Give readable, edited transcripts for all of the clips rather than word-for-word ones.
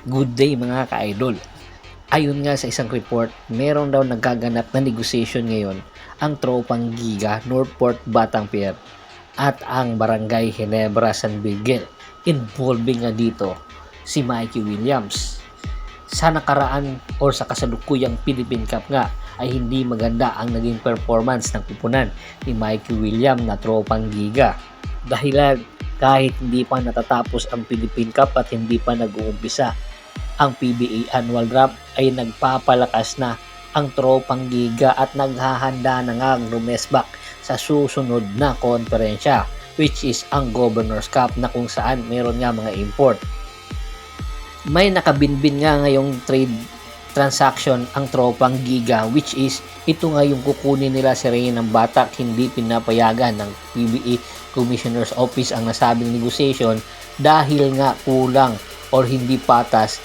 Good day mga ka-idol. Ayon nga sa isang report, meron daw nagaganap na negotiation ngayon ang tropang Giga, Northport, Batangpier at ang Barangay Ginebra, San Miguel. Involving nga dito si Mikey Williams. Sa nakaraan o sa kasalukuyang Philippine Cup nga ay hindi maganda ang naging performance ng kupunan ni Mikey Williams na tropang Giga. Dahilan kahit hindi pa natatapos ang Philippine Cup at hindi pa nag-uumpisa ang PBA Annual Draft ay nagpapalakas na ang tropang Giga at naghahanda na nga lumesbak sa susunod na konferensya, which is ang Governor's Cup na kung saan meron nga mga import. May nakabinbin nga ngayong trade transaction ang tropang Giga, which is ito nga yung kukunin nila si Rey ng Batak. Hindi pinapayagan ng PBA Commissioner's Office ang nasabing negotiation dahil nga kulang or hindi patas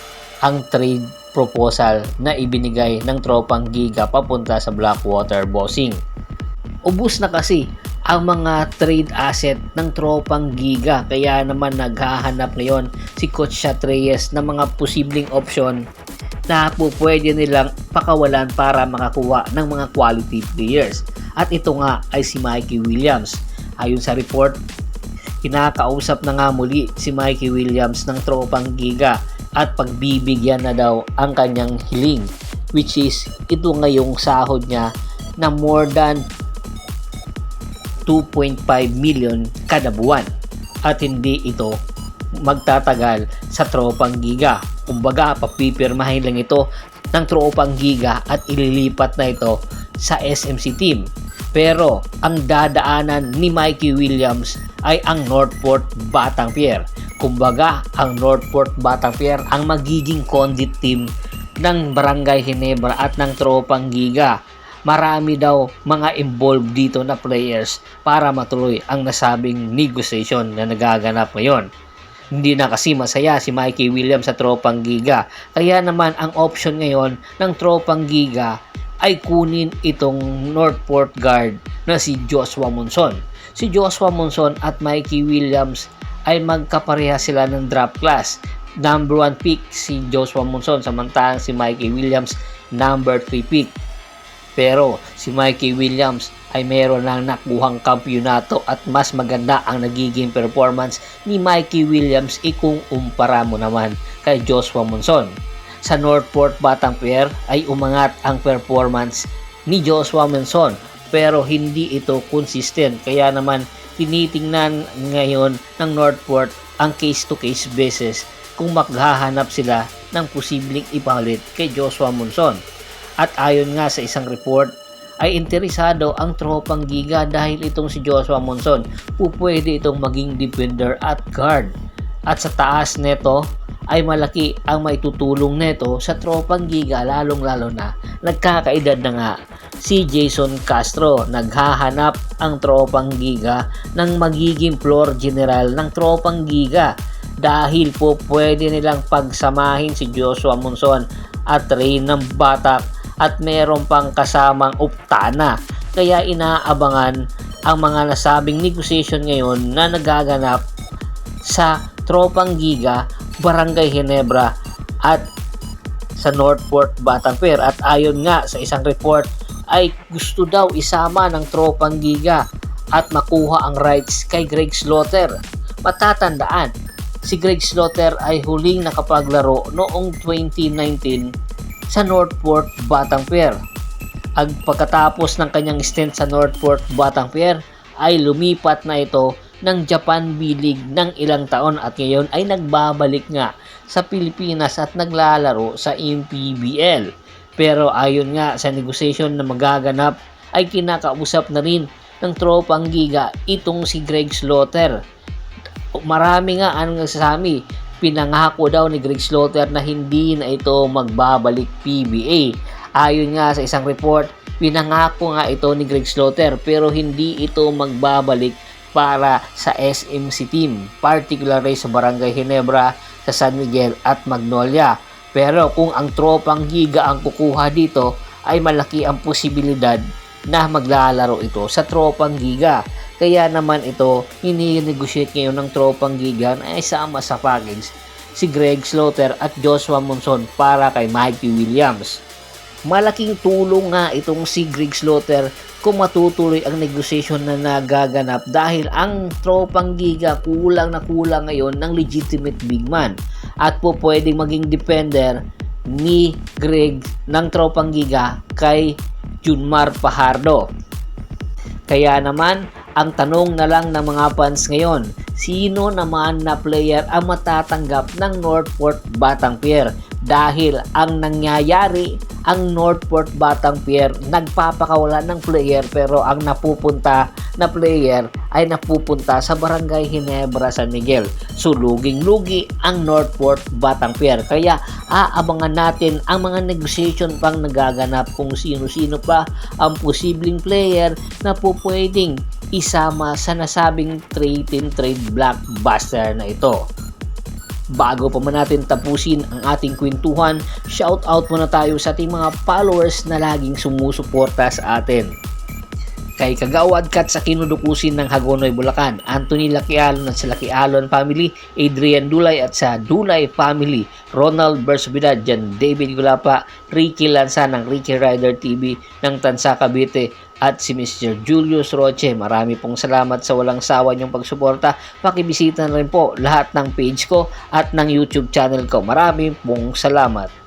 ang trade proposal na ibinigay ng tropang Giga papunta sa Blackwater Bossing. Ubus na kasi ang mga trade asset ng tropang Giga, kaya naman naghahanap ngayon si Coach Chat Reyes ng mga posibleng option na pwede nilang pakawalan para makakuha ng mga quality players. At ito nga ay si Mikey Williams. Ayon sa report, kinakausap na nga muli si Mikey Williams ng tropang Giga at pagbibigyan na daw ang kanyang hiling, which is ito ngayong sahod niya na more than 2.5 million kada buwan at hindi ito magtatagal sa tropang Giga. Kumbaga papipirmahin lang ito ng tropang Giga at ililipat na ito sa SMC team. Pero ang dadaanan ni Mikey Williams ay ang Northport Batangpier. Kumbaga, ang Northport Batangpier ang magiging conduit team ng Barangay Ginebra at ng tropang Giga. Marami daw mga involved dito na players para matuloy ang nasabing negotiation na nagaganap ngayon. Hindi na kasi masaya si Mikey Williams sa tropang Giga. Kaya naman ang option ngayon ng tropang Giga ay kunin itong Northport guard na si Joshua Monson. Si Joshua Monson at Mikey Williams ay magkapareha sila ng draft class. Number 1 pick si Joshua Monson, samantalang si Mikey Williams number 3 pick. Pero si Mikey Williams ay meron lang nakuhang kampyonato at mas maganda ang nagiging performance ni Mikey Williams kung umpara mo naman kay Joshua Monson. Sa Northport Batangpier ay umangat ang performance ni Joshua Monson pero hindi ito consistent, kaya naman tinitingnan ngayon ng Northport ang case-to-case basis kung maghahanap sila ng posibleng ipalit kay Joshua Monson. At ayon nga sa isang report ay interesado ang tropang Giga dahil itong si Joshua Monson pwede itong maging defender at guard. At sa taas neto ay malaki ang maitutulong neto sa tropang Giga, lalong-lalo na nagkakaedad na nga si Jason Castro. Naghahanap ang tropang Giga ng magiging floor general ng tropang Giga dahil pwede nilang pagsamahin si Joshua Monson at Rey ng Batak at meron pang kasamang Uptana. Kaya inaabangan ang mga nasabing negotiation ngayon na nagaganap sa tropang Giga, Barangay Ginebra at sa Northport Batangpier. At ayon nga sa isang report ay gusto daw isama ng tropang Giga at makuha ang rights kay Greg Slaughter. Matatandaan, si Greg Slaughter ay huling nakapaglaro noong 2019 sa Northport Batangpier. Ang pagkatapos ng kanyang stint sa Northport Batangpier ay lumipat na ito ng Japan B-League ng ilang taon at ngayon ay nagbabalik nga sa Pilipinas at naglalaro sa MPBL. Pero ayon nga sa negotiation na magaganap ay kinakausap na rin ng tropang Giga itong si Greg Slaughter. Marami nga ang nagsasabi, pinangako daw ni Greg Slaughter na hindi na ito magbabalik PBA. Ayon nga sa isang report, pinangako nga ito ni Greg Slaughter pero hindi ito magbabalik para sa SMC team, particularly sa Barangay Ginebra, sa San Miguel at Magnolia. Pero kung ang tropang Giga ang kukuha dito, ay malaki ang posibilidad na maglalaro ito sa tropang Giga. Kaya naman ito, hini-negotiate ngayon ng tropang Giga na isama sa package si Greg Slaughter at Joshua Monson para kay Mikey Williams. Malaking tulong nga itong si Greg Slaughter kung matutuloy ang negotiation na nagaganap dahil ang tropang Giga kulang na kulang ngayon ng legitimate big man at po pwedeng maging defender ni Greg ng tropang Giga kay Junmar Fajardo. Kaya naman, ang tanong na lang ng mga fans ngayon, sino naman na player ang matatanggap ng Northport Batangpier? Dahil ang nangyayari, ang Northport Batangpier nagpapakawala ng player pero ang napupunta na player ay napupunta sa Barangay Ginebra San Miguel. So luging-lugi ang Northport Batangpier. Kaya aabangan natin ang mga negotiation pang nagaganap kung sino-sino pa ang posibleng player na pwedeng isama sa nasabing trade blockbuster na ito. Bago pa man natin tapusin ang ating kwentuhan, shoutout muna tayo sa ating mga followers na laging sumusuporta sa atin. Kay Kagawad Kat sa Kinudukusin ng Hagonoy, Bulacan, Anthony Laquialon at sa Laquialon family, Adrian Dulay at sa Dulay family, Ronald Bersubidad, Jan David Gulapa, Ricky Lanza ng Ricky Rider TV ng Tansa Cavite at si Mr. Julius Roche. Marami pong salamat sa walang sawa niyong pagsuporta. Pakibisita na rin po lahat ng page ko at ng YouTube channel ko. Marami pong salamat.